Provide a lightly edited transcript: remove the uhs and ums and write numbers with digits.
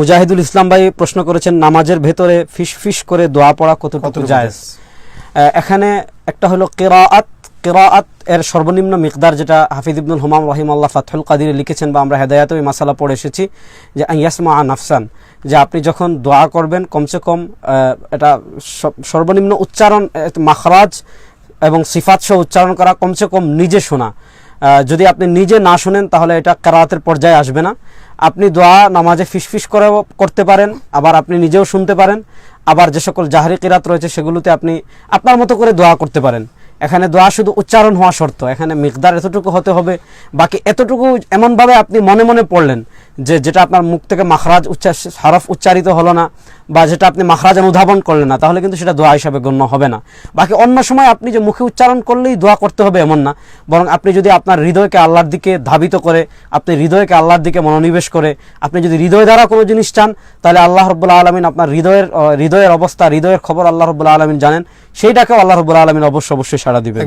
মুজাহিদুল ইসলাম ভাই প্রশ্ন করেছেন, নামাজের ভেতরে ফিস করে দোয়া পড়া কতটুকু জায়েজ? এখানে একটা হলো কিরাআত এর সর্বনিম্ন মিকদার, যেটা হাফিজ ইবনুল হুমাম রাহিমাহুল্লাহ ফাতহুল কাদিরে লিখেছেন বা আমরা হেদায়াতে ওই মাসালা পড়ে এসেছি, যে ইয়াসমা নাফসান, যে আপনি যখন দোয়া করবেন কমসে কম এটা সর্বনিম্ন উচ্চারণ, মাখরাজ এবং সিফাত সহ উচ্চারণ করা, কমসে কম নিজে শোনা। যদি আপনি নিজে না শুনেন তাহলে এটা কিরাআতের পর্যায়ে আসবে না। আপনি দোয়া নামাজে ফিস করে করতে পারেন, আবার আপনি নিজেও শুনতে পারেন, আবার যে সকল জাহরি কিরাত রয়েছে সেগুলোতে আপনি আপনার মতো করে দোয়া করতে পারেন। এখানে দোয়া শুধু উচ্চারণ হওয়া শর্ত, এখানে মিকদার এতটুকু হতে হবে। বাকি এতটুকু এমনভাবে আপনি মনে মনে পড়লেন যে যেটা আপনার মুখ থেকে মাখরাজ হরফ উচ্চারিত হলো না, বা যেটা আপনি মাখরাজ অনুধাবন করলেন না, তাহলে কিন্তু সেটা দোয়া হিসাবে গণ্য হবে না। বাকি অন্য সময় আপনি যে মুখে উচ্চারণ করলেই দোয়া করতে হবে এমন না, বরং আপনি যদি আপনার হৃদয়কে আল্লাহর দিকে ধাবিত করে, আপনি হৃদয়কে আল্লাহর দিকে মনোনিবেশ করে আপনি যদি হৃদয় দ্বারা কোনো জিনিস চান, তাহলে আল্লাহ রাব্বুল আলামিন আপনার হৃদয়ের অবস্থা, হৃদয়ের খবর আল্লাহ রাব্বুল আলামিন জানেন, সেইটাকেও আল্লাহ রাব্বুল আলামিন অবশ্যই সাড়া দিবেন।